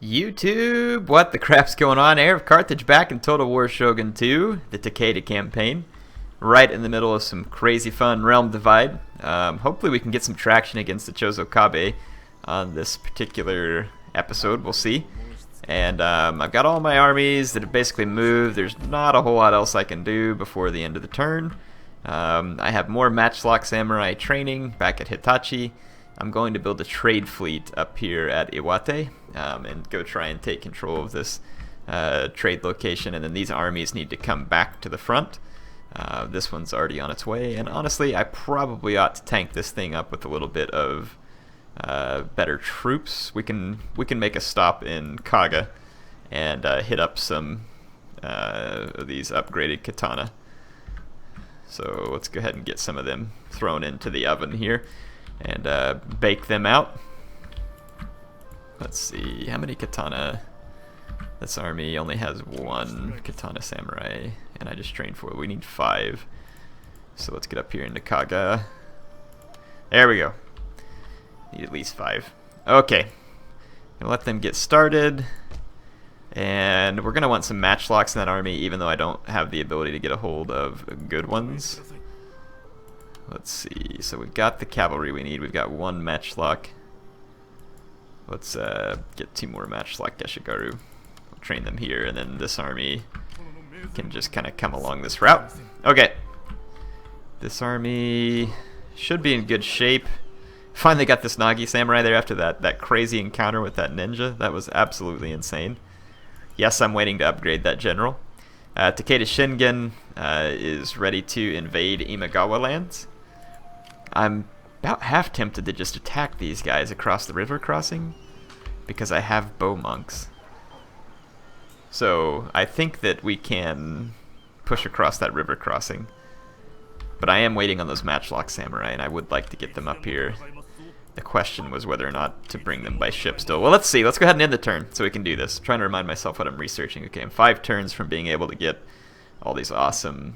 YouTube, what the crap's going on? HeirofCarthage back in Total War Shogun 2, the Takeda campaign. Right in the middle of some crazy fun realm divide. Hopefully we can get some traction against the Chosokabe on this particular episode, we'll see. And I've got all my armies that have basically moved. There's not a whole lot else I can do before the end of the turn. I have more Matchlock Samurai training back at Hitachi. I'm going to build a trade fleet up here at Iwate and go try and take control of this trade location, and then these armies need to come back to the front. This one's already on its way, and honestly I probably ought to tank this thing up with a little bit of better troops. We can make a stop in Kaga and hit up some of these upgraded katana. So let's go ahead and get some of them thrown into the oven here and bake them out. Let's see, how many katana? This army only has one katana samurai, and I just trained 4. We need 5. So let's get up here into Kaga. There we go. Need at least 5. Okay. Gonna let them get started. And we're gonna want some matchlocks in that army, even though I don't have the ability to get a hold of good ones. Let's see, so we've got the cavalry we need. We've got 1 matchlock. Let's get 2 more matchlock Geshigaru. We'll train them here, and then this army can just kind of come along this route. Okay. This army should be in good shape. Finally got this Nagi Samurai there after that crazy encounter with that ninja. That was absolutely insane. Yes, I'm waiting to upgrade that general. Takeda Shingen is ready to invade Imagawa lands. I'm about half tempted to just attack these guys across the river crossing because I have bow monks. So I think that we can push across that river crossing. But I am waiting on those matchlock samurai, and I would like to get them up here. The question was whether or not to bring them by ship still. Well, let's see. Let's go ahead and end the turn so we can do this. I'm trying to remind myself what I'm researching. Okay, I'm 5 turns from being able to get all these awesome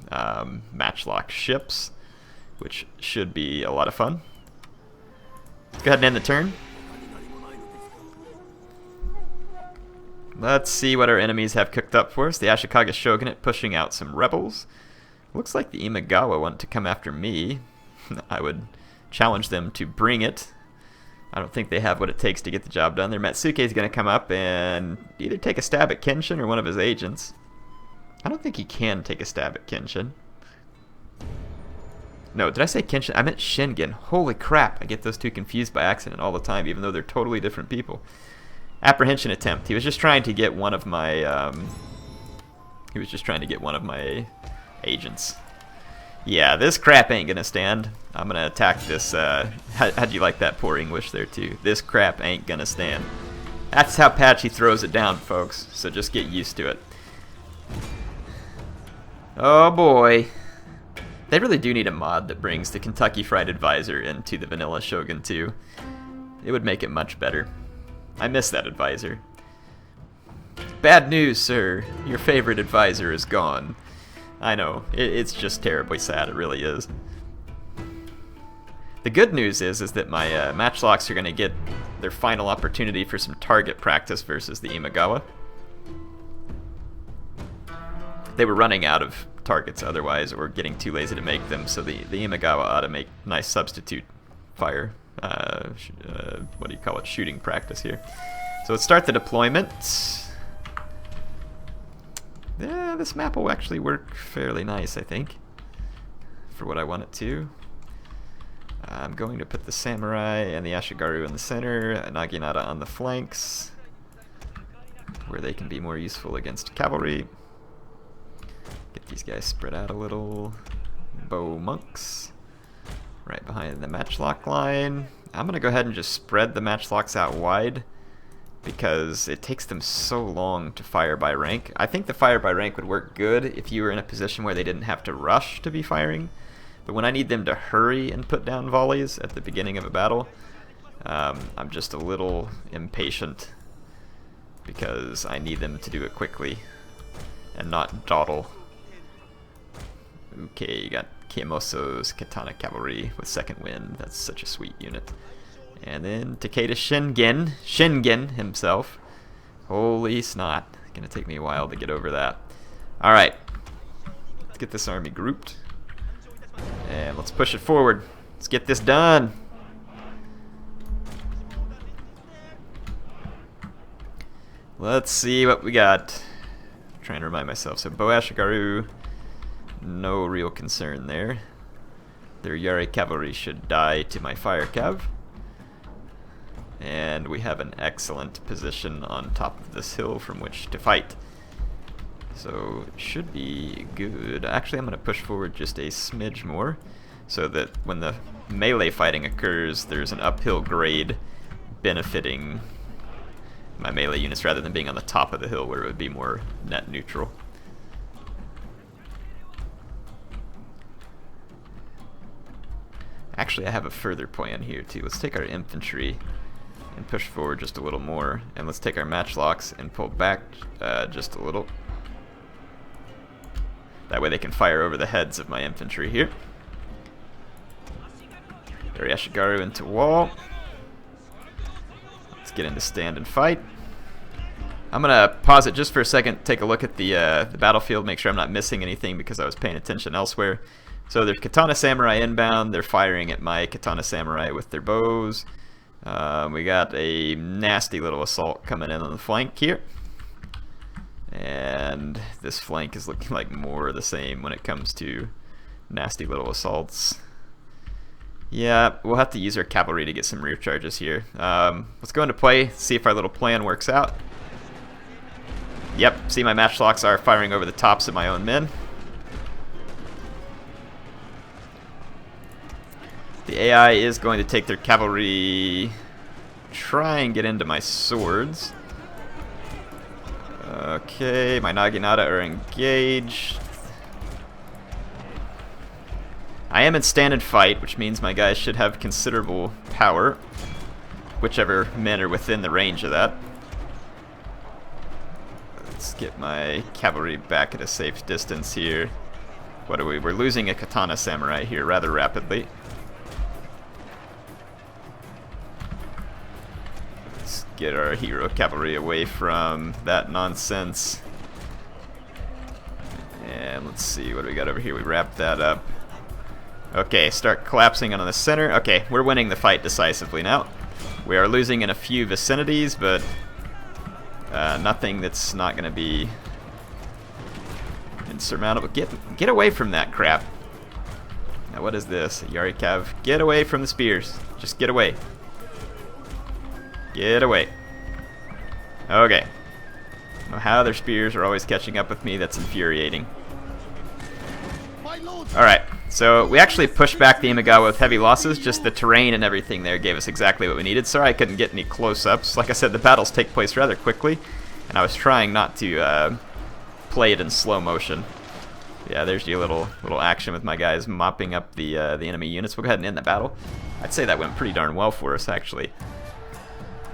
matchlock ships, which should be a lot of fun. Let's go ahead and end the turn. Let's see what our enemies have cooked up for us. The Ashikaga Shogunate pushing out some rebels. Looks like the Imagawa want to come after me. I would challenge them to bring it. I don't think they have what it takes to get the job done. Their Matsuke is going to come up and either take a stab at Kenshin or one of his agents. I don't think he can take a stab at Kenshin. No, did I say Kenshin? I meant Shingen. Holy crap, I get those two confused by accident all the time, even though they're totally different people. Apprehension attempt. He was just trying to get one of my agents. Yeah, this crap ain't gonna stand. I'm gonna attack this. How'd you like that poor English there too? This crap ain't gonna stand. That's how Patchy throws it down, folks. So just get used to it. Oh boy. They really do need a mod that brings the Kentucky Fried Advisor into the vanilla Shogun 2. It would make it much better. I miss that advisor. Bad news, sir. Your favorite advisor is gone. I know, it's just terribly sad, it really is. The good news is that my matchlocks are going to get their final opportunity for some target practice versus the Imagawa. They were running out of targets otherwise, or getting too lazy to make them, so the Imagawa ought to make nice substitute fire, what do you call it, shooting practice here. So let's start the deployment. Yeah, this map will actually work fairly nice, I think, for what I want it to. I'm going to put the Samurai and the Ashigaru in the center, Naginata on the flanks, where they can be more useful against cavalry. Get these guys spread out a little. Bow monks right behind the matchlock line. I'm going to go ahead and just spread the matchlocks out wide, because it takes them so long to fire by rank. I think the fire by rank would work good if you were in a position where they didn't have to rush to be firing. But when I need them to hurry and put down volleys at the beginning of a battle, I'm just a little impatient because I need them to do it quickly and not dawdle. Okay, you got Kiyomoso's Katana Cavalry with second wind. That's such a sweet unit. And then Takeda Shingen himself, Holy snot. It's gonna take me a while to get over that. Alright. Let's get this army grouped. And let's push it forward. Let's get this done. Let's see what we got. I'm trying to remind myself. So Bow Ashigaru, no real concern there. Their Yari cavalry should die to my fire cav. And we have an excellent position on top of this hill from which to fight. So it should be good. Actually, I'm going to push forward just a smidge more so that when the melee fighting occurs, there's an uphill grade benefiting my melee units rather than being on the top of the hill where it would be more net neutral. Actually, I have a further plan here too. Let's take our infantry and push forward just a little more, and let's take our matchlocks and pull back just a little. That way they can fire over the heads of my infantry here. Ashigaru into wall. Let's get into stand and fight. I'm gonna pause it just for a second, take a look at the battlefield, make sure I'm not missing anything because I was paying attention elsewhere. So there's Katana Samurai inbound. They're firing at my Katana Samurai with their bows. We got a nasty little assault coming in on the flank here. And this flank is looking like more of the same when it comes to nasty little assaults. Yeah, we'll have to use our cavalry to get some rear charges here. Let's go into play, see if our little plan works out. Yep, see my matchlocks are firing over the tops of my own men. The AI is going to take their cavalry, try and get into my swords. Okay, my Naginata are engaged. I am in stand and fight, which means my guys should have considerable power, whichever men are within the range of that. Let's get my cavalry back at a safe distance here. What are we? We're losing a Katana Samurai here rather rapidly. Let's get our hero cavalry away from that nonsense. And let's see what do we got over here. We wrapped that up. Okay, start collapsing on the center. Okay, we're winning the fight decisively now. We are losing in a few vicinities, but nothing that's not going to be insurmountable. Get away from that crap. Now what is this? Yari Cav. Get away from the spears. Just get away. Get away. Okay. I don't know how their spears are always catching up with me. That's infuriating. Alright, so we actually pushed back the Imagawa with heavy losses. Just the terrain and everything there gave us exactly what we needed. Sorry I couldn't get any close-ups. Like I said, the battles take place rather quickly, and I was trying not to play it in slow motion. Yeah, there's your little action with my guys mopping up the enemy units. We'll go ahead and end the battle. I'd say that went pretty darn well for us, actually.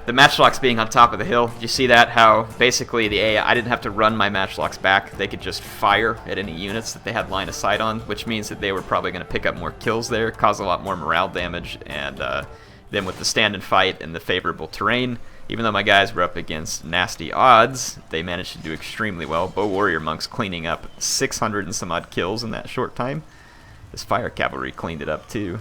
The matchlocks being on top of the hill, you see that? How basically the AI, I didn't have to run my matchlocks back. They could just fire at any units that they had line of sight on, which means that they were probably going to pick up more kills there, cause a lot more morale damage, and then with the stand and fight and the favorable terrain, even though my guys were up against nasty odds, they managed to do extremely well. Bow Warrior Monks cleaning up 600 and some odd kills in that short time. This fire cavalry cleaned it up too.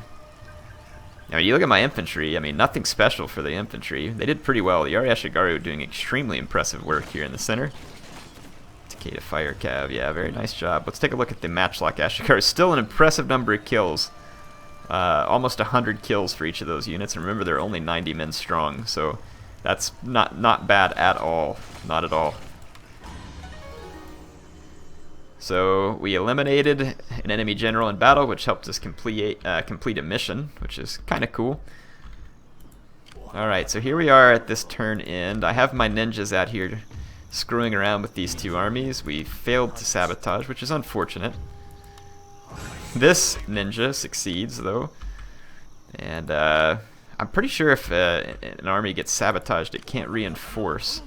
Now, you look at my infantry, I mean, nothing special for the infantry. They did pretty well. The Ashigaru doing extremely impressive work here in the center. Takeda Fire Cav, yeah, very nice job. Let's take a look at the matchlock Ashigaru. Still an impressive number of kills. Almost 100 kills for each of those units. And remember, they're only 90 men strong, so that's not bad at all. Not at all. So we eliminated an enemy general in battle, which helped us complete a mission, which is kind of cool. Alright, so here we are at this turn end. I have my ninjas out here screwing around with these two armies. We failed to sabotage, which is unfortunate. This ninja succeeds, though. And I'm pretty sure if an army gets sabotaged, it can't reinforce.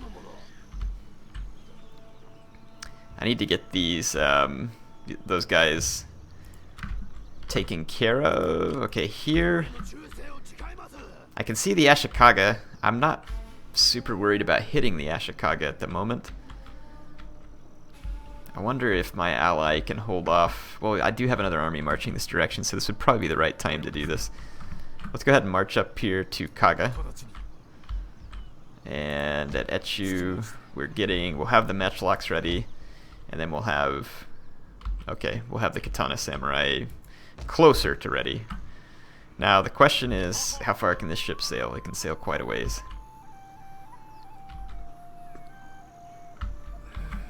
I need to get these those guys taken care of. Okay, here I can see the Ashikaga. I'm not super worried about hitting the Ashikaga at the moment. I wonder if my ally can hold off. Well, I do have another army marching this direction, so this would probably be the right time to do this. Let's go ahead and march up here to Kaga. And at Etchu, we'll have the matchlocks ready, and then we'll have the Katana Samurai closer to ready. Now the question is, how far can this ship sail? It can sail quite a ways.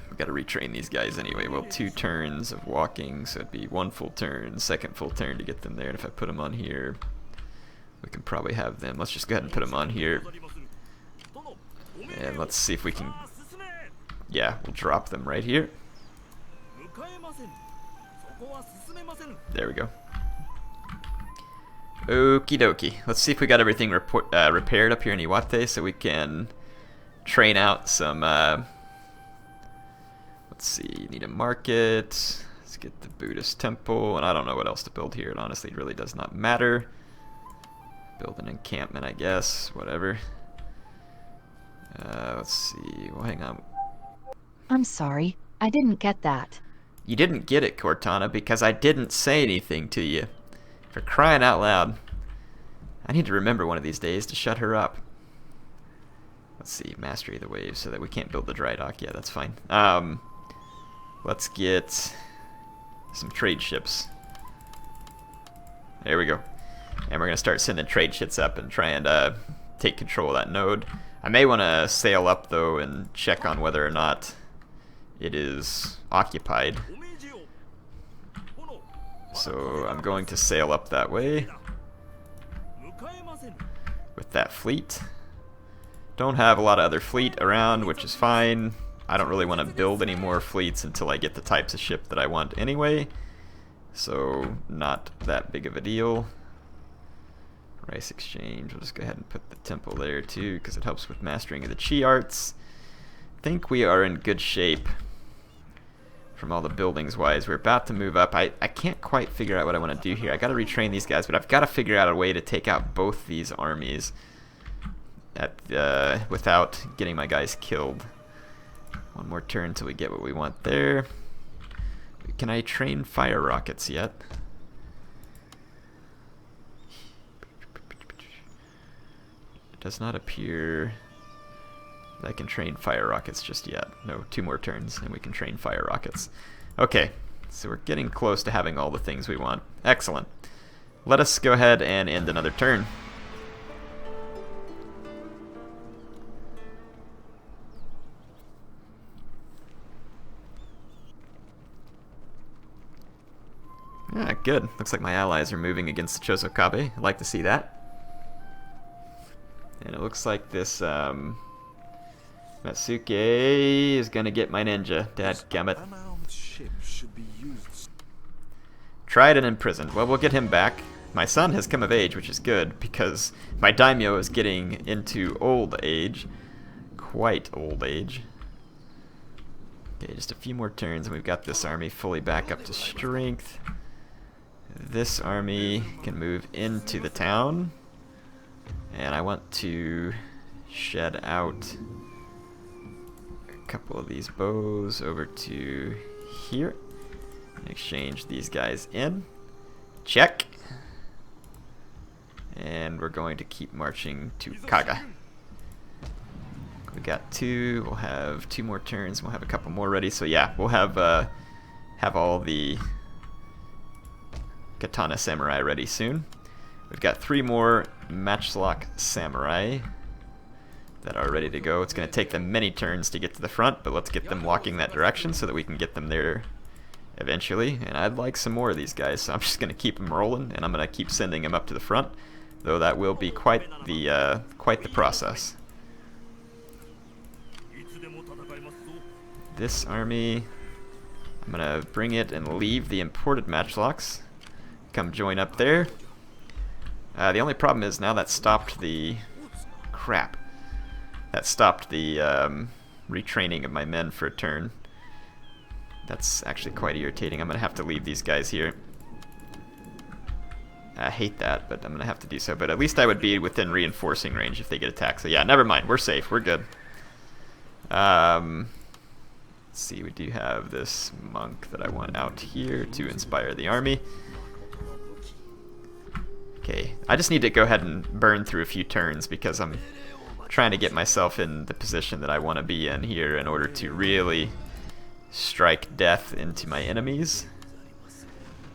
We've got to retrain these guys anyway. Well, 2 turns of walking, so it'd be 1 full turn, 2nd full turn to get them there. And if I put them on here, we can probably have them. Let's just go ahead and put them on here. And let's see if we can... Yeah, we'll drop them right here. There we go. Okie dokie. Let's see if we got everything repaired up here in Iwate so we can train out some... let's see, need a market. Let's get the Buddhist temple, and I don't know what else to build here. It honestly really does not matter. Build an encampment, I guess. Whatever. Let's see. Well, hang on. I'm sorry. I didn't get that. You didn't get it, Cortana, because I didn't say anything to you. For crying out loud. I need to remember one of these days to shut her up. Let's see. Mastery of the waves so that we can't build the dry dock. Yeah, that's fine. Let's get some trade ships. There we go. And we're going to start sending trade ships up and try and take control of that node. I may want to sail up, though, and check on whether or not it is occupied. So I'm going to sail up that way with that fleet. Don't have a lot of other fleet around, which is fine. I don't really want to build any more fleets until I get the types of ship that I want anyway. So not that big of a deal. Rice exchange. We'll just go ahead and put the temple there too, because it helps with mastering of the chi arts. I think we are in good shape from all the buildings wise. We're about to move up. I can't quite figure out what I want to do here. I got to retrain these guys, but I've got to figure out a way to take out both these armies without getting my guys killed. 1 more turn until we get what we want there. Can I train fire rockets yet? It does not appear that I can train fire rockets just yet. No, 2 more turns and we can train fire rockets. Okay, so we're getting close to having all the things we want. Excellent. Let us go ahead and end another turn. Ah, good. Looks like my allies are moving against the Chosokabe. I'd like to see that. And it looks like this Matsuke is gonna get my ninja. Dadgummit. Tried and imprisoned. Well, we'll get him back. My son has come of age, which is good, because my daimyo is getting into old age. Quite old age. Okay, just a few more turns and we've got this army fully back up to strength. This army can move into the town. And I want to shed out a couple of these bows over to here. And exchange these guys in. Check. And we're going to keep marching to Kaga. We got 2. We'll have 2 more turns. We'll have a couple more ready. So yeah, we'll have all the Katana Samurai ready soon. We've got 3 more Matchlock Samurai that are ready to go. It's going to take them many turns to get to the front, but let's get them walking that direction so that we can get them there eventually. And I'd like some more of these guys, so I'm just going to keep them rolling, and I'm going to keep sending them up to the front, though that will be quite the process. This army, I'm going to bring it and leave the imported matchlocks. Come join up there. The only problem is now that stopped the... Crap. That stopped the retraining of my men for a turn. That's actually quite irritating. I'm going to have to leave these guys here. I hate that, but I'm going to have to do so. But at least I would be within reinforcing range if they get attacked. So yeah, never mind. We're safe. We're good. Let's see. We do have this monk that I want out here to inspire the army. Okay, I just need to go ahead and burn through a few turns because I'm trying to get myself in the position that I want to be in here in order to really strike death into my enemies.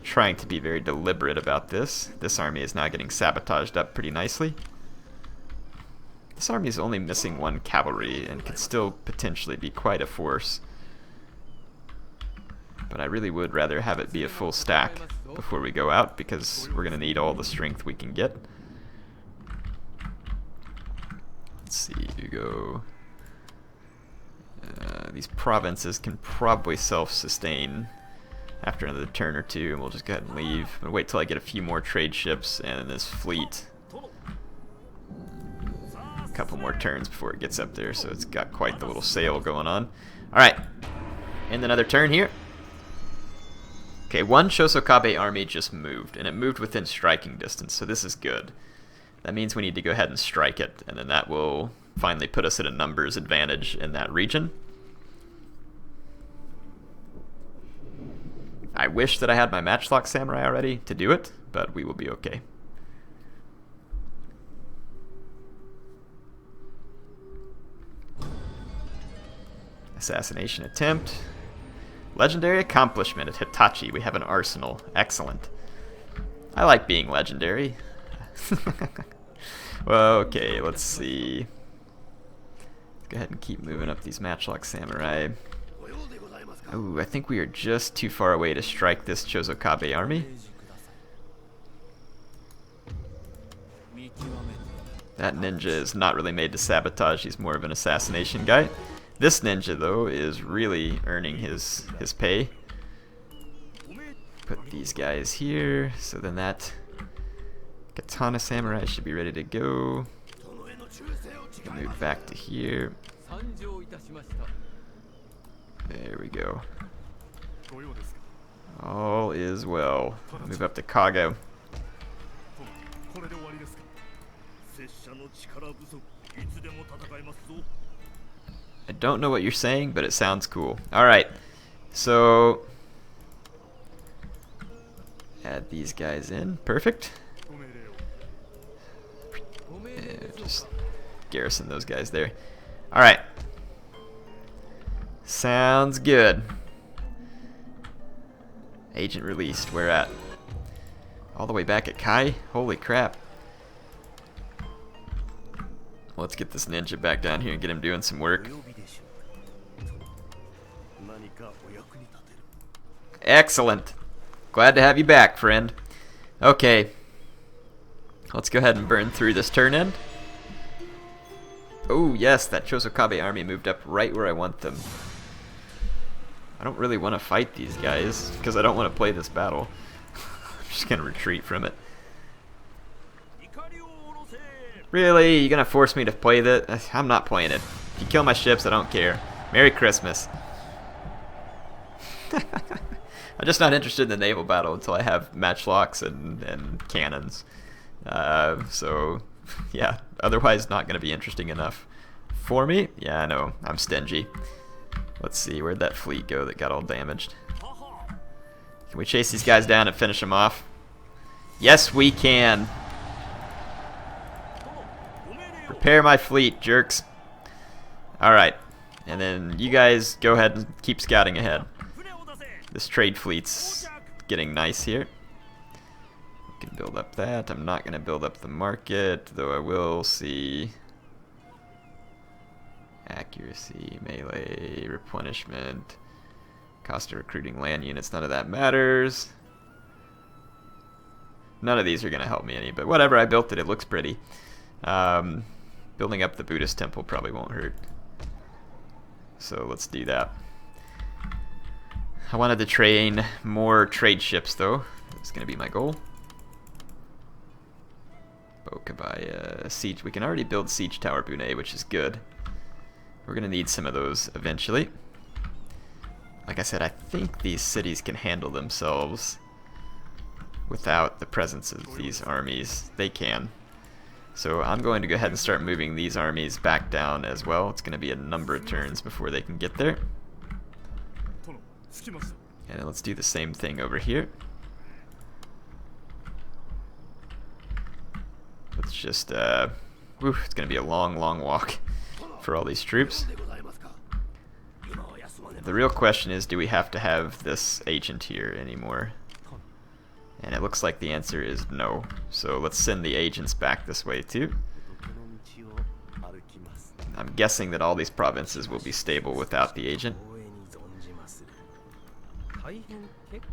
Trying to be very deliberate about this. This army is now getting sabotaged up pretty nicely. This army is only missing 1 cavalry and could still potentially be quite a force. But I really would rather have it be a full stack before we go out because we're going to need all the strength we can get. Let's see, you go. These provinces can probably self-sustain after another turn or two, and we'll just go ahead and leave. I'm going to wait till I get a few more trade ships and this fleet. A couple more turns before it gets up there, so it's got quite the little sail going on. Alright, and another turn here. Okay, 1 Chosokabe army just moved, and it moved within striking distance, so this is good. That means we need to go ahead and strike it, and then that will finally put us at a numbers advantage in that region. I wish that I had my Matchlock Samurai already to do it, but we will be okay. Assassination attempt. Legendary accomplishment at Hitachi. We have an arsenal. Excellent. I like being legendary. Well, okay, let's see. Let's go ahead and keep moving up these Matchlock Samurai. Ooh, I think we are just too far away to strike this Chosokabe army. That ninja is not really made to sabotage. He's more of an assassination guy. This ninja, though, is really earning his pay. Put these guys here, so then that Katana Samurai should be ready to go. Move back to here. There we go. All is well. Move up to Kago. I don't know what you're saying, but it sounds cool. Alright, so add these guys in. Perfect. Yeah, just garrison those guys there. Alright. Sounds good. Agent released. Where at? All the way back at Kai? Holy crap. Let's get this ninja back down here and get him doing some work. Excellent. Glad to have you back, friend. Okay. Let's go ahead and burn through this turn end. Oh, yes, that Chosokabe army moved up right where I want them. I don't really want to fight these guys because I don't want to play this battle. I'm just going to retreat from it. Really? You're going to force me to play that? I'm not playing it. If you kill my ships, I don't care. Merry Christmas. I'm just not interested in the naval battle until I have matchlocks and cannons. So, yeah, otherwise not going to be interesting enough for me. Yeah, I know. I'm stingy. Let's see, where'd that fleet go that got all damaged? Can we chase these guys down and finish them off? Yes, we can. Prepare my fleet, jerks. Alright, and then you guys go ahead and keep scouting ahead. This trade fleet's getting nice here. We can build up that. I'm not going to build up the market, though I will see accuracy, melee, replenishment, cost of recruiting land units. None of that matters. None of these are going to help me any, but whatever, I built it. It looks pretty. Building up the Buddhist temple probably won't hurt. So let's do that. I wanted to train more trade ships, though. That's going to be my goal. Bokabaya siege. We can already build siege tower Bune, which is good. We're going to need some of those eventually. Like I said, I think these cities can handle themselves without the presence of these armies. They can. So I'm going to go ahead and start moving these armies back down as well. It's going to be a number of turns before they can get there. And let's do the same thing over here. Let's just, it's going to be a long, long walk for all these troops. The real question is, do we have to have this agent here anymore? And it looks like the answer is no. So let's send the agents back this way too. I'm guessing that all these provinces will be stable without the agent.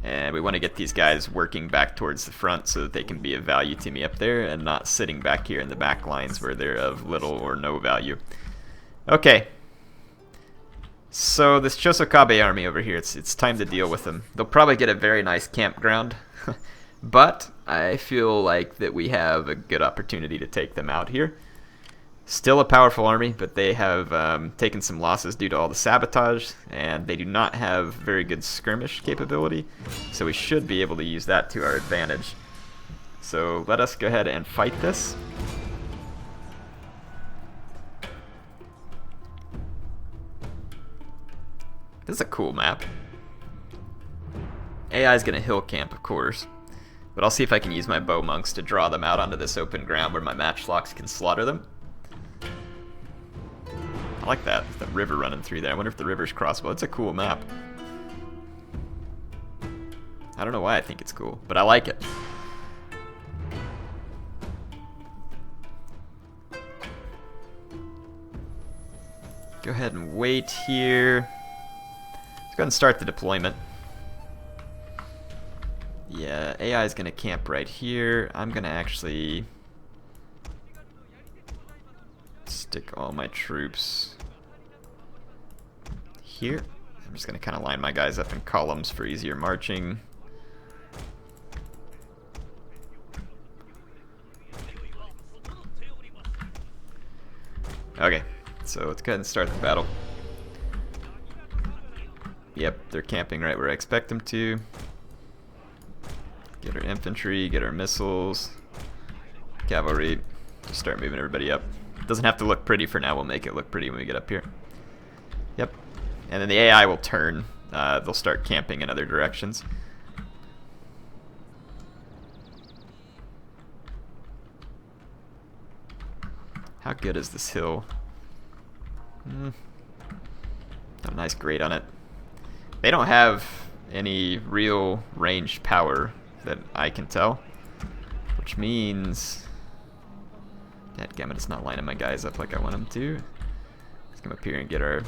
And we want to get these guys working back towards the front so that they can be of value to me up there and not sitting back here in the back lines where they're of little or no value. Okay. So this Chosokabe army over here, it's time to deal with them. They'll probably get a very nice campground, but I feel like that we have a good opportunity to take them out here. Still a powerful army, but they have taken some losses due to all the sabotage, and they do not have very good skirmish capability, so we should be able to use that to our advantage. So let us go ahead and fight this. This is a cool map. AI is going to hill camp, of course, but I'll see if I can use my bow monks to draw them out onto this open ground where my matchlocks can slaughter them. I like that, the river running through there. I wonder if the river's crossbow. It's a cool map. I don't know why I think it's cool, but I like it. Go ahead and wait here. Let's go ahead and start the deployment. Yeah, AI is going to camp right here. I'm going to actually stick all my troops here. I'm just going to kind of line my guys up in columns for easier marching. Okay, so let's go ahead and start the battle. Yep, they're camping right where I expect them to. Get our infantry, get our missiles, cavalry, just start moving everybody up. Doesn't have to look pretty for now, we'll make it look pretty when we get up here. Yep, and then the AI will turn, they'll start camping in other directions. How good is this hill? Got a nice grade on it. They don't have any real ranged power that I can tell, which means dadgummit, it's not lining my guys up like I want them to. Let's come up here and get our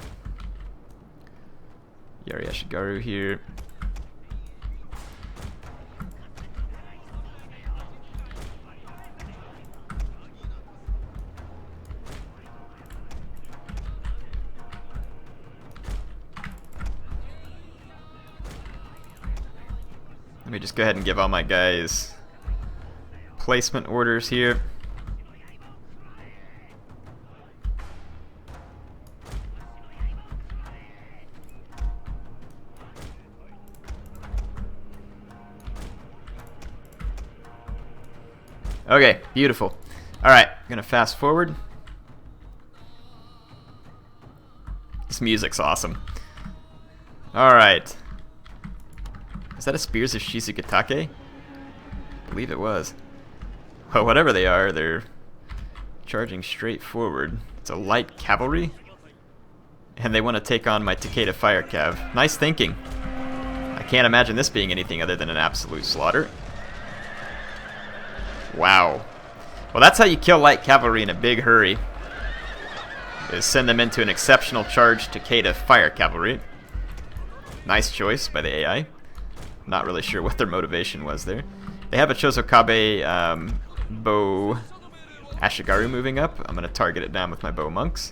Yari here. Let me just go ahead and give all my guys placement orders here. Okay, beautiful. Alright, I'm gonna fast forward. This music's awesome. Alright. Is that a Spears of Shizugatake? I believe it was. Well, whatever they are, they're charging straight forward. It's a light cavalry. And they want to take on my Takeda fire cav. Nice thinking. I can't imagine this being anything other than an absolute slaughter. Wow. Well, that's how you kill light cavalry in a big hurry. Is send them into an exceptional charge Takeda fire cavalry. Nice choice by the AI. Not really sure what their motivation was there. They have a Chosokabe bow Ashigaru moving up. I'm going to target it down with my bow monks.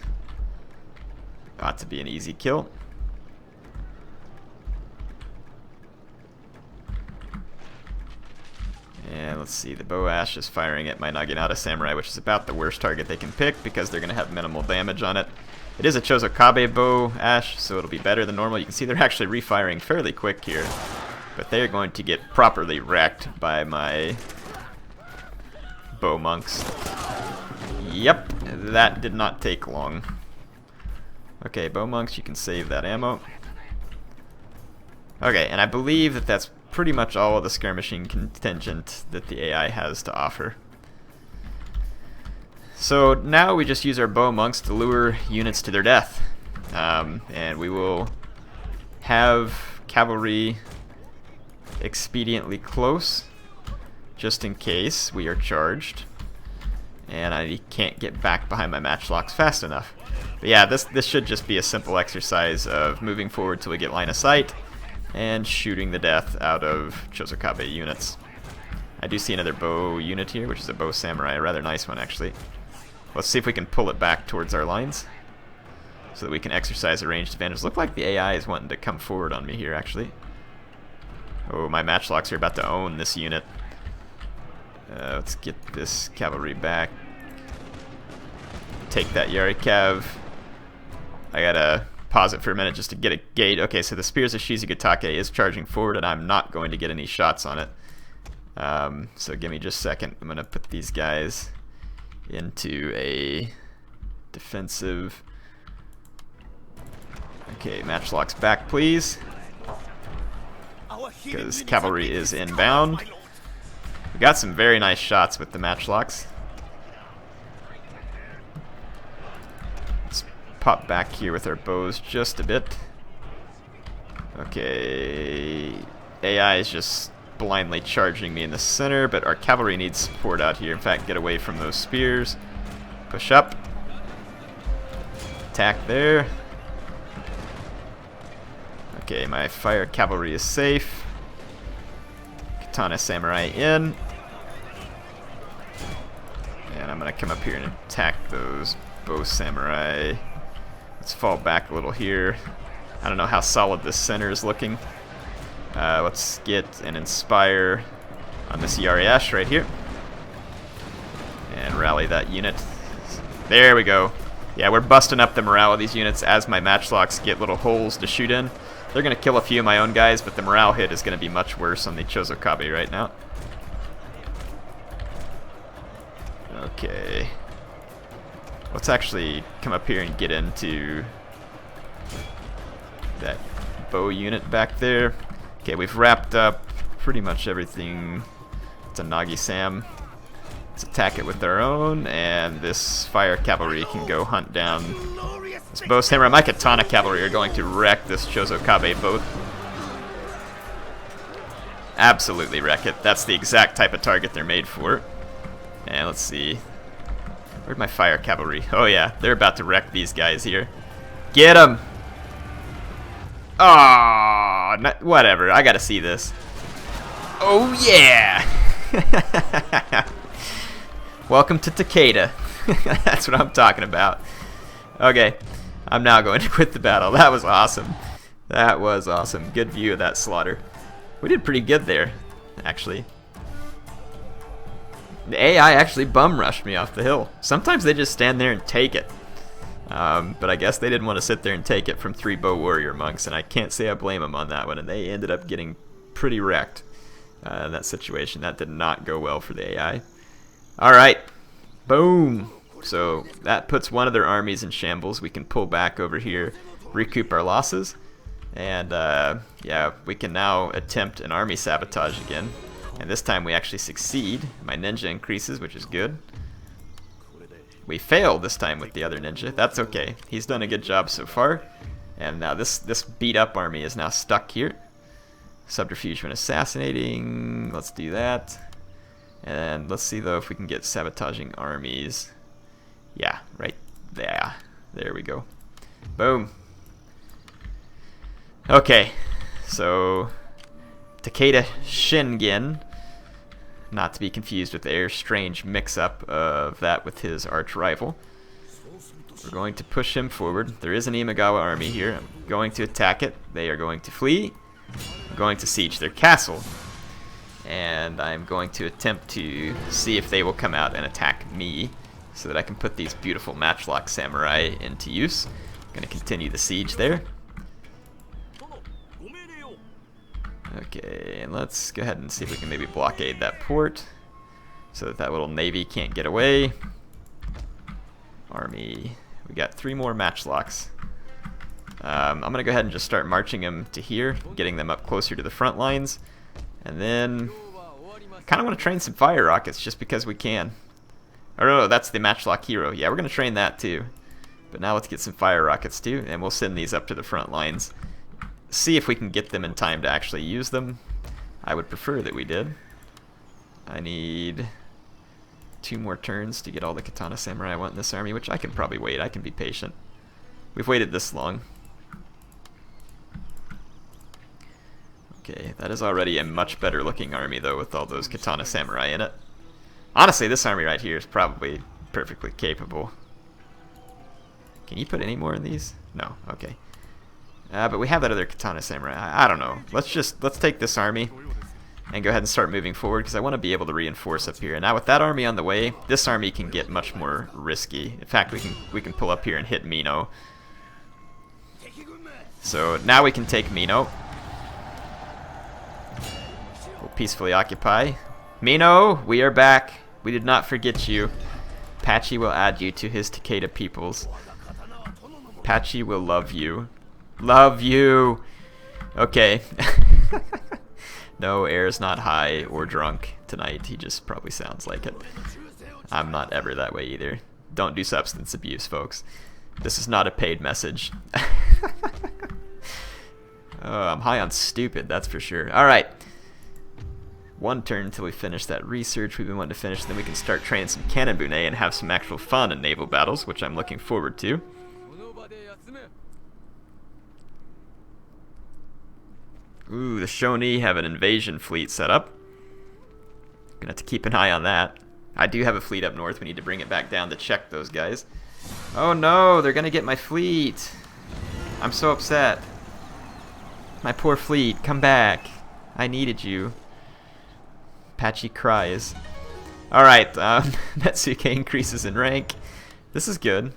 Ought to be an easy kill. And let's see, the bow ash is firing at my Naginata samurai, which is about the worst target they can pick because they're going to have minimal damage on it. It is a Chosokabe bow ash, so it'll be better than normal. You can see they're actually refiring fairly quick here. But they're going to get properly wrecked by my bow monks. Yep, that did not take long. Okay, bow monks, you can save that ammo. Okay, and I believe that that's pretty much all of the skirmishing contingent that the AI has to offer. So now we just use our bow monks to lure units to their death. And we will have cavalry expediently close, just in case we are charged and I can't get back behind my matchlocks fast enough. But yeah, this should just be a simple exercise of moving forward till we get line of sight and shooting the death out of Chosokabe units. I do see another bow unit here, which is a bow samurai, a rather nice one actually. Let's see if we can pull it back towards our lines so that we can exercise a ranged advantage. Look like the AI is wanting to come forward on me here actually. Oh, my matchlocks are about to own this unit. Let's get this cavalry back. Take that Yari Cav. I gotta pause it for a minute just to get a gate. Okay, so the Spears of Shizugatake is charging forward and I'm not going to get any shots on it. So give me just a second. I'm gonna put these guys into a defensive. Okay, matchlocks back please, because cavalry is inbound. We got some very nice shots with the matchlocks. Let's pop back here with our bows just a bit. Okay, AI is just blindly charging me in the center, but our cavalry needs support out here. In fact, get away from those spears. Push up. Attack there. Okay, my fire cavalry is safe. Katana samurai in. And I'm gonna come up here and attack those bow samurai. Let's fall back a little here. I don't know how solid this center is looking. Let's get an inspire on this Yariash right here. And rally that unit. There we go. Yeah, we're busting up the morale of these units as my matchlocks get little holes to shoot in. They're going to kill a few of my own guys, but the morale hit is going to be much worse on the Chosokabe right now. Okay. Let's actually come up here and get into that bow unit back there. Okay, we've wrapped up pretty much everything. It's a Nagi-Sam. Let's attack it with our own, and this fire cavalry can go hunt down this bow samurai. My katana cavalry are going to wreck this Chosokabe boat. Absolutely wreck it. That's the exact type of target they're made for. And let's see. Where'd my fire cavalry? Oh yeah, they're about to wreck these guys here. Get them! Oh, whatever. I gotta see this. Oh yeah! Welcome to Takeda. That's what I'm talking about. Okay, I'm now going to quit the battle. That was awesome. That was awesome. Good view of that slaughter. We did pretty good there, actually. The AI actually bum rushed me off the hill. Sometimes they just stand there and take it. But I guess they didn't want to sit there and take it from 3 bow warrior monks, and I can't say I blame them on that one, and they ended up getting pretty wrecked in that situation. That did not go well for the AI. Alright, boom! So that puts one of their armies in shambles. We can pull back over here, recoup our losses, and yeah, we can now attempt an army sabotage again. And this time we actually succeed. My ninja increases, which is good. We failed this time with the other ninja. That's okay. He's done a good job so far. And now this beat up army is now stuck here. Subterfuge when assassinating. Let's do that. And let's see though if we can get sabotaging armies. Yeah, right there. There we go. Boom. Okay, so Takeda Shingen, not to be confused with their strange mix-up of that with his arch-rival. We're going to push him forward. There is an Imagawa army here. I'm going to attack it. They are going to flee. I'm going to siege their castle. And I'm going to attempt to see if they will come out and attack me so that I can put these beautiful matchlock samurai into use. I'm going to continue the siege there. Okay, and let's go ahead and see if we can maybe blockade that port so that that little navy can't get away. Army, we got 3 more matchlocks. I'm going to go ahead and just start marching them to here, getting them up closer to the front lines, and then kind of want to train some fire rockets just because we can. Or no, that's the matchlock hero. Yeah, we're going to train that too. But now let's get some fire rockets too, and we'll send these up to the front lines. See if we can get them in time to actually use them. I would prefer that we did. I need 2 more turns to get all the katana samurai I want in this army, which I can probably wait. I can be patient. We've waited this long. Okay, that is already a much better looking army though with all those katana samurai in it. Honestly, this army right here is probably perfectly capable. Can you put any more in these? No, okay. But we have that other katana samurai. I don't know. Let's take this army and go ahead and start moving forward because I want to be able to reinforce up here. And now with that army on the way, this army can get much more risky. In fact, we can pull up here and hit Mino. So now we can take Mino. We'll peacefully occupy. Mino, we are back. We did not forget you. Patchy will add you to his Takeda peoples. Patchy will love you. Love you! Okay. No, Air's not high or drunk tonight. He just probably sounds like it. I'm not ever that way either. Don't do substance abuse, folks. This is not a paid message. Oh, I'm high on stupid, that's for sure. Alright. 1 turn until we finish that research we've been wanting to finish, then we can start training some cannon bunet and have some actual fun in naval battles, which I'm looking forward to. Ooh, the Shoni have an invasion fleet set up. Gonna have to keep an eye on that. I do have a fleet up north. We need to bring it back down to check those guys. Oh no, they're gonna get my fleet. I'm so upset. My poor fleet, come back. I needed you. Patchy cries. Alright, Metsuke increases in rank. This is good.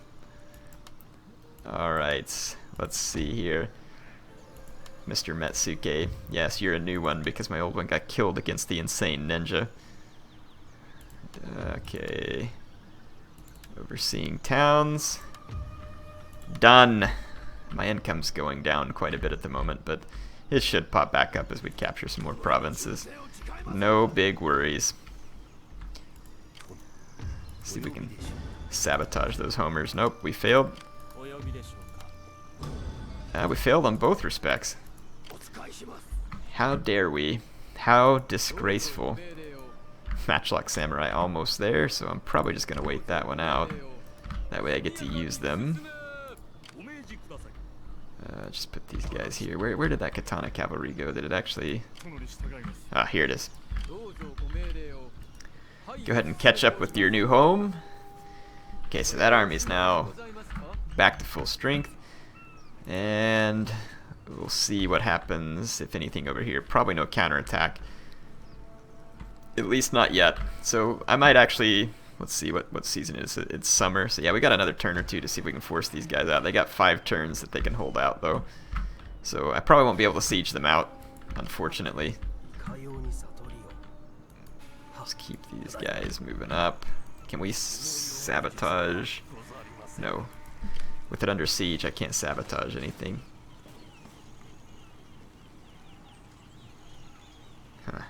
Alright, let's see here. Mr. Metsuke. Yes, you're a new one because my old one got killed against the insane ninja. Okay. Overseeing towns. Done. My income's going down quite a bit at the moment, but it should pop back up as we capture some more provinces. No big worries. See if we can sabotage those homers. Nope, we failed. We failed on both respects. How dare we? How disgraceful. Matchlock Samurai almost there, so I'm probably just going to wait that one out. That way I get to use them. Just put these guys here. Where did that Katana Cavalry go? Did it actually... Ah, here it is. Go ahead and catch up with your new home. Okay, so that army is now back to full strength. And we'll see what happens, if anything, over here. Probably no counterattack. At least not yet. So I might actually... Let's see what season it is. It's summer. So yeah, we got another turn or two to see if we can force these guys out. They got 5 turns that they can hold out, though. So I probably won't be able to siege them out, unfortunately. Let's keep these guys moving up. Can we sabotage? No. With it under siege, I can't sabotage anything. Huh.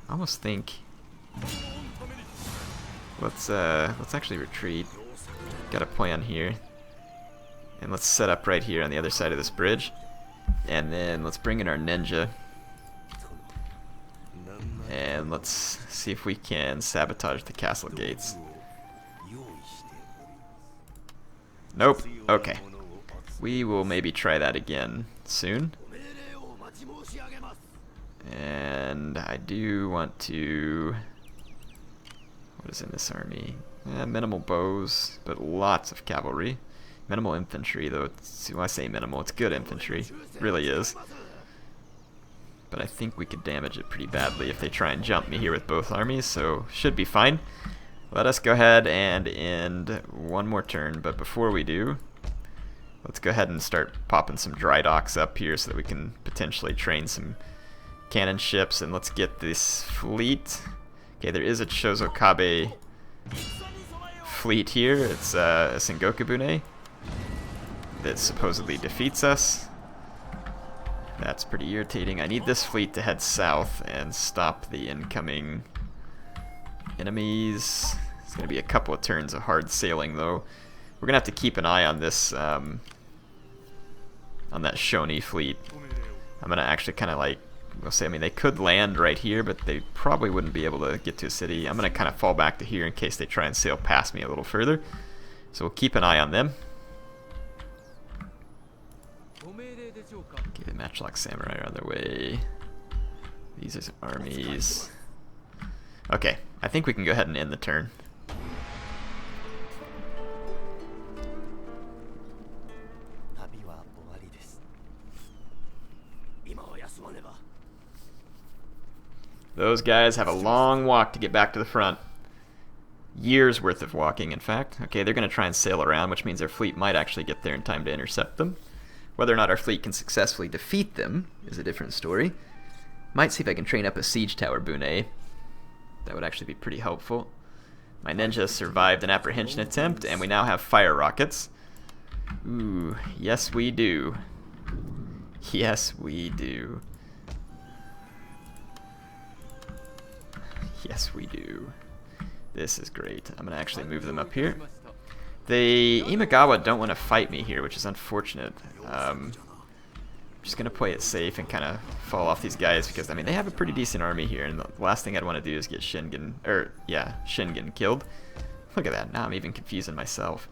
I almost think... Let's actually retreat. Got a plan here. And let's set up right here on the other side of this bridge. And then let's bring in our ninja. And let's see if we can sabotage the castle gates. Nope. Okay. We will maybe try that again soon. And I do want to... What is in this army? Minimal bows, but lots of cavalry. Minimal infantry, though. When I say minimal, it's good infantry. It really is. But I think we could damage it pretty badly if they try and jump me here with both armies, so should be fine. Let us go ahead and end one more turn, but before we do, let's go ahead and start popping some dry docks up here so that we can potentially train some cannon ships, and let's get this fleet. Okay, there is a Chosokabe fleet here. It's a Sengoku Bune that supposedly defeats us. That's pretty irritating. I need this fleet to head south and stop the incoming enemies. It's going to be a couple of turns of hard sailing, though. We're going to have to keep an eye on this, on that Shoni fleet. I'm going to actually kind of like, we'll say, I mean, they could land right here, but they probably wouldn't be able to get to a city. I'm going to kind of fall back to here in case they try and sail past me a little further. So we'll keep an eye on them. Okay, the Matchlock Samurai are on their way. These are some armies. Okay, I think we can go ahead and end the turn. Those guys have a long walk to get back to the front. Years worth of walking, in fact. Okay, they're going to try and sail around, which means their fleet might actually get there in time to intercept them. Whether or not our fleet can successfully defeat them is a different story. Might see if I can train up a siege tower Bune. That would actually be pretty helpful. My ninja survived an apprehension attempt, and we now have fire rockets. Ooh, yes we do. Yes we do. Yes we do. This is great. I'm gonna actually move them up here. The Imagawa don't want to fight me here, which is unfortunate. I'm just gonna play it safe and kind of fall off these guys because I mean they have a pretty decent army here, and the last thing I'd want to do is get Shingen killed. Look at that. Now I'm even confusing myself.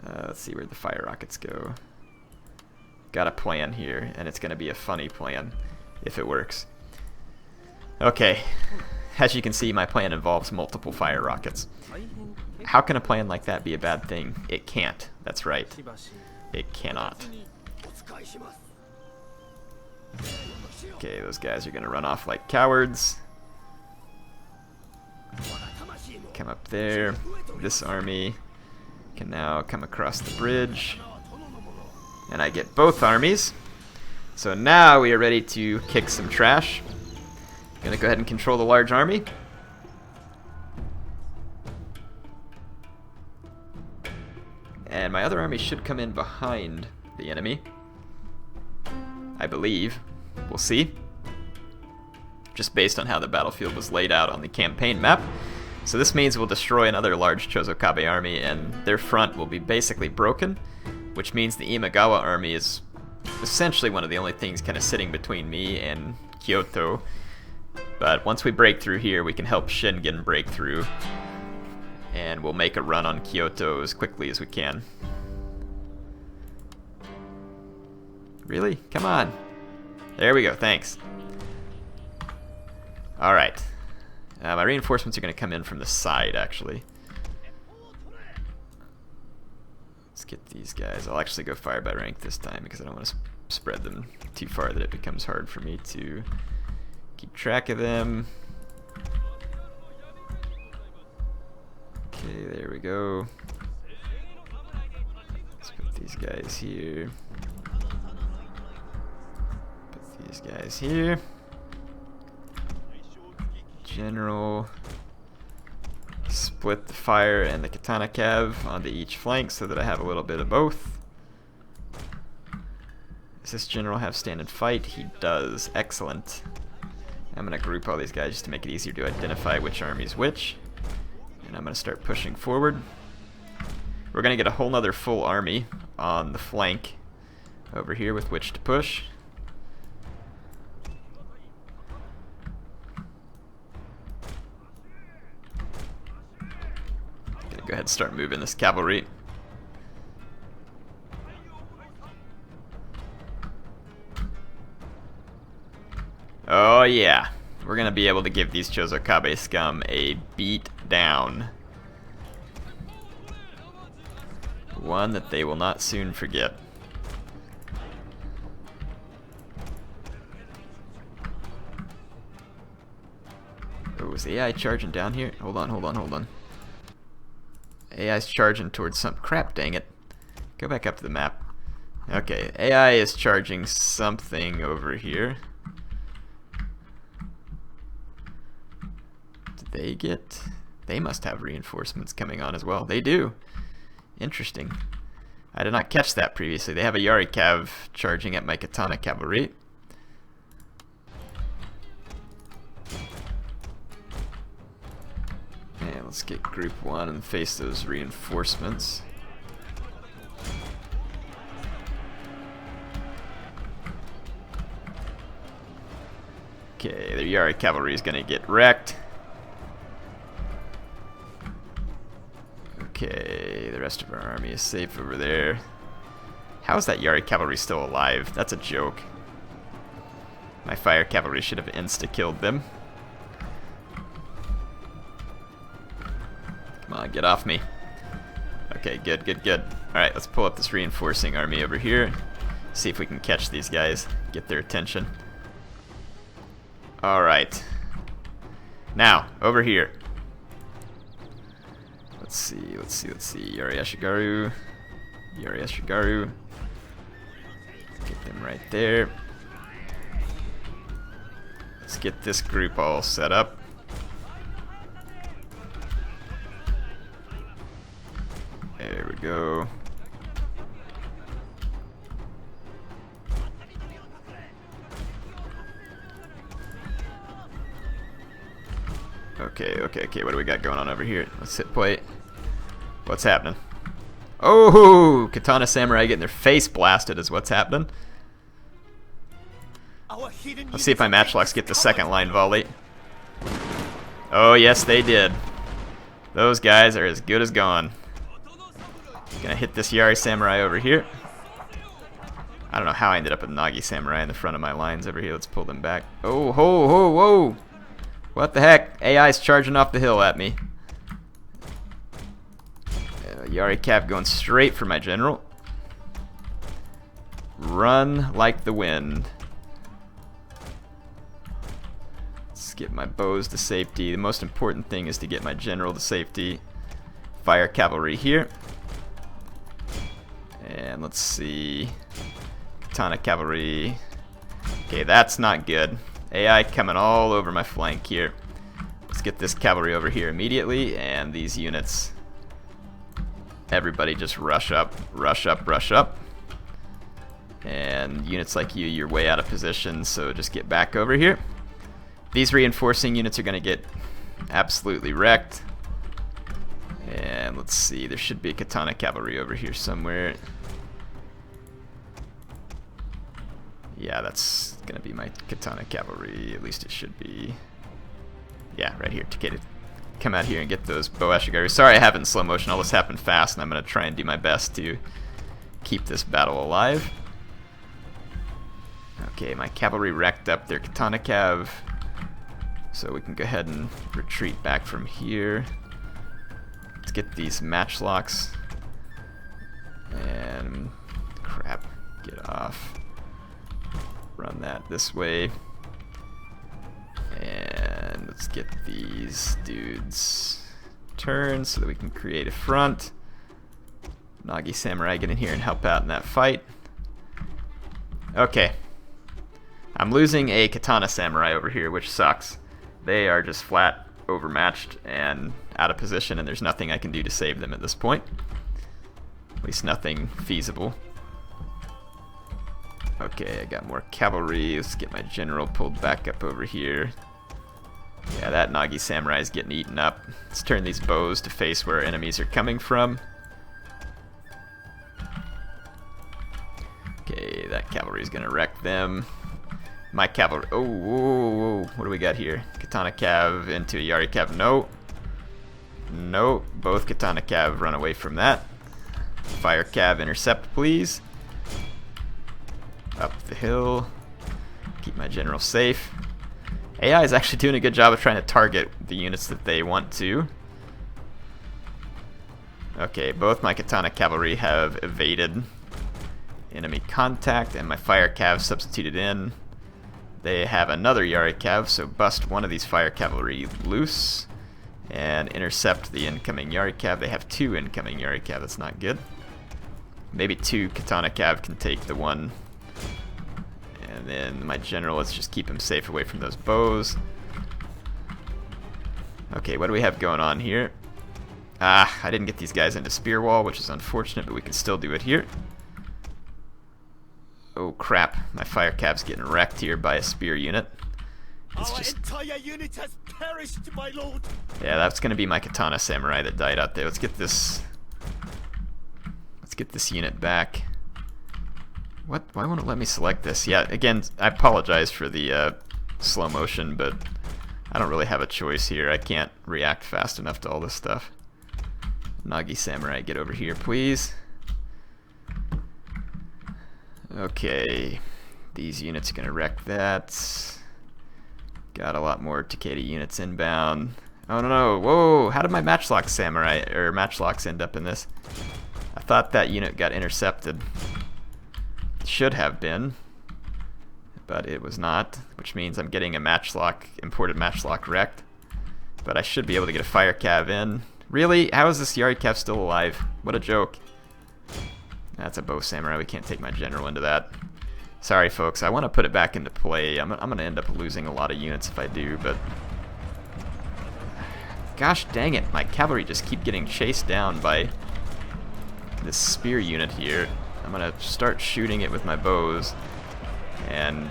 Let's see where the fire rockets go. Got a plan here, and it's gonna be a funny plan if it works. Okay, as you can see, my plan involves multiple fire rockets. How can a plan like that be a bad thing? It can't. That's right. It cannot. Okay, those guys are gonna run off like cowards. Come up there. This army can now come across the bridge. And I get both armies. So now we are ready to kick some trash. Gonna go ahead and control the large army. And my other army should come in behind the enemy, I believe. We'll see. Just based on how the battlefield was laid out on the campaign map. So this means we'll destroy another large Chosokabe army, and their front will be basically broken, which means the Imagawa army is essentially one of the only things kind of sitting between me and Kyoto. But once we break through here, we can help Shingen break through, and we'll make a run on Kyoto as quickly as we can. Really? Come on. There we go, thanks. Alright. My reinforcements are going to come in from the side, actually. Let's get these guys. I'll actually go fire by rank this time because I don't want to spread them too far that it becomes hard for me to keep track of them. Okay, there we go. Let's put these guys here. Put these guys here. General. Split the fire and the katana cav onto each flank so that I have a little bit of both. Does this general have stand and fight? He does. Excellent. I'm going to group all these guys just to make it easier to identify which army's which. And I'm going to start pushing forward. We're going to get a whole nother full army on the flank over here with which to push. Gonna go ahead and start moving this cavalry. Oh yeah, we're gonna be able to give these Chosokabe scum a beat down. One that they will not soon forget. Oh, is the AI charging down here? Hold on. AI's charging towards some crap, dang it. Go back up to the map. Okay, AI is charging something over here. they get... They must have reinforcements coming on as well. They do. Interesting. I did not catch that previously. They have a Yari Cav charging at my Katana Cavalry. And let's get Group 1 and face those reinforcements. Okay, their Yari Cavalry is going to get wrecked. Okay, the rest of our army is safe over there. How is that Yari Cavalry still alive? That's a joke. My Fire Cavalry should have insta-killed them. Come on, get off me. Okay, good, good, good. Alright, let's pull up this reinforcing army over here. See if we can catch these guys, get their attention. Alright. Now, over here. Let's see, let's see, let's see. Yari Ashigaru. Yari Ashigaru. Get them right there. Let's get this group all set up. There we go. Okay, okay, okay, what do we got going on over here? Let's hit play. What's happening? Oh, Katana Samurai getting their face blasted is what's happening. Let's see if my matchlocks get the second line volley. Oh, yes, they did. Those guys are as good as gone. Gonna hit this Yari Samurai over here. I don't know how I ended up with Nagi Samurai in the front of my lines over here. Let's pull them back. Oh, ho, ho, whoa! What the heck? AI's charging off the hill at me. Yari Cav going straight for my general. Run like the wind. Let's get my bows to safety. The most important thing is to get my general to safety. Fire cavalry here. And let's see. Katana cavalry. Okay, that's not good. AI coming all over my flank here. Let's get this cavalry over here immediately, and these units. Everybody just rush up, rush up, rush up. And units like you, you're way out of position, so just get back over here. These reinforcing units are going to get absolutely wrecked. And let's see, there should be a Katana cavalry over here somewhere. Yeah, that's going to be my Katana cavalry, at least it should be. Yeah, right here, Takeda. Come out here and get those bow ashigaru. Sorry I have it in slow motion, all this happened fast, and I'm going to try and do my best to keep this battle alive. Okay, my cavalry wrecked up their Katana cav, so we can go ahead and retreat back from here. Let's get these matchlocks. And crap, get off. Run that this way. And let's get these dudes turned so that we can create a front. Nagi Samurai, get in here and help out in that fight. Okay. I'm losing a Katana Samurai over here, which sucks. They are just flat overmatched and out of position, and there's nothing I can do to save them at this point. At least nothing feasible. Okay, I got more cavalry. Let's get my general pulled back up over here. Yeah, that Nagi Samurai is getting eaten up. Let's turn these bows to face where our enemies are coming from. Okay, that cavalry is going to wreck them. My cavalry... Oh, whoa, whoa, what do we got here? Katana Cav into a Yari Cav. No. No, both Katana Cav run away from that. Fire Cav intercept, please. Up the hill. Keep my general safe. AI is actually doing a good job of trying to target the units that they want to. Okay, both my Katana Cavalry have evaded enemy contact, and my Fire Cav substituted in. They have another Yari Cav, so bust one of these Fire Cavalry loose and intercept the incoming Yari Cav. They have two incoming Yari Cav, that's not good. Maybe two Katana Cav can take the one. And then my general, let's just keep him safe away from those bows. Okay, what do we have going on here? Ah, I didn't get these guys into spear wall, which is unfortunate, but we can still do it here. Oh crap, my fire cap's getting wrecked here by a spear unit. It's just... entire unit has perished, my lord. Yeah, that's gonna be my katana samurai that died out there. Let's get this unit back. What? Why won't it let me select this? Yeah, again, I apologize for the slow motion, but I don't really have a choice here. I can't react fast enough to all this stuff. Nagi samurai, get over here, please. Okay, these units are gonna wreck that. Got a lot more Takeda units inbound. Oh no, whoa, how did my matchlock samurai, or matchlocks end up in this? I thought that unit got intercepted. Should have been, but it was not, which means I'm getting a matchlock, imported matchlock wrecked. But I should be able to get a fire cav in. Really? How is this Yari cav still alive? What a joke. That's a bow samurai, we can't take my general into that. Sorry folks, I want to put it back into play. I'm going to end up losing a lot of units if I do, but... Gosh dang it, my cavalry just keep getting chased down by this spear unit here. I'm going to start shooting it with my bows and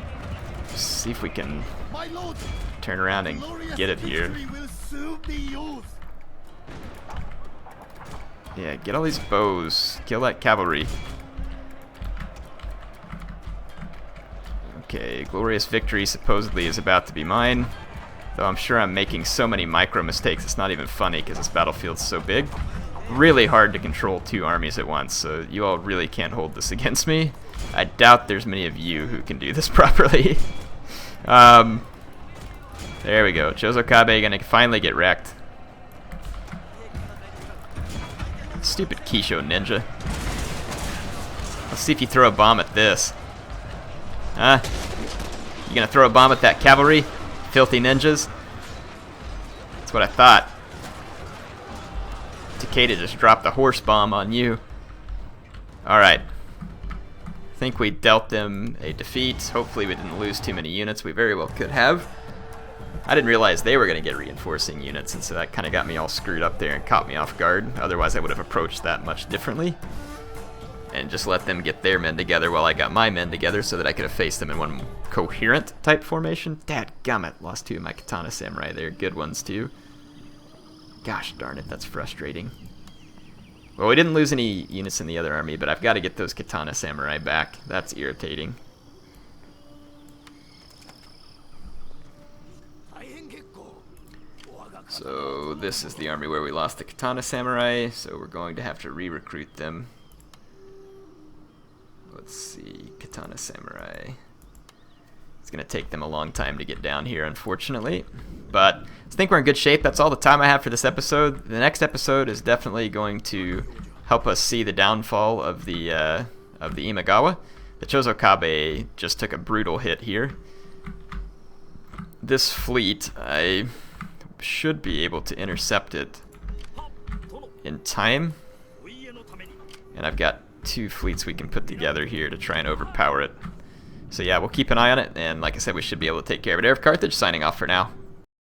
see if we can turn around and get it here. Yeah, get all these bows. Kill that cavalry. Okay, glorious victory supposedly is about to be mine. Though I'm sure I'm making so many micro mistakes, it's not even funny because this battlefield's so big. Really hard to control two armies at once, so you all really can't hold this against me. I doubt there's many of you who can do this properly. There we go. Chosokabe gonna finally get wrecked. Stupid Kisho ninja. Let's see if you throw a bomb at this. Huh? You gonna throw a bomb at that cavalry? Filthy ninjas? That's what I thought. Takeda just dropped a horse bomb on you. Alright. I think we dealt them a defeat. Hopefully we didn't lose too many units. We very well could have. I didn't realize they were going to get reinforcing units, and so that kind of got me all screwed up there and caught me off guard. Otherwise I would have approached that much differently. And just let them get their men together while I got my men together so that I could have faced them in one coherent type formation. Dadgummit, lost two of my katana samurai there. Good ones too. Gosh darn it, that's frustrating. Well, we didn't lose any units in the other army, but I've got to get those katana samurai back. That's irritating. So this is the army where we lost the katana samurai, so we're going to have to re-recruit them. Let's see, katana samurai. It's going to take them a long time to get down here, unfortunately. But I think we're in good shape. That's all the time I have for this episode. The next episode is definitely going to help us see the downfall of the Imagawa. The Chosokabe just took a brutal hit here. This fleet, I should be able to intercept it in time. And I've got two fleets we can put together here to try and overpower it. So yeah, we'll keep an eye on it, and like I said, we should be able to take care of it. HeirofCarthage signing off for now.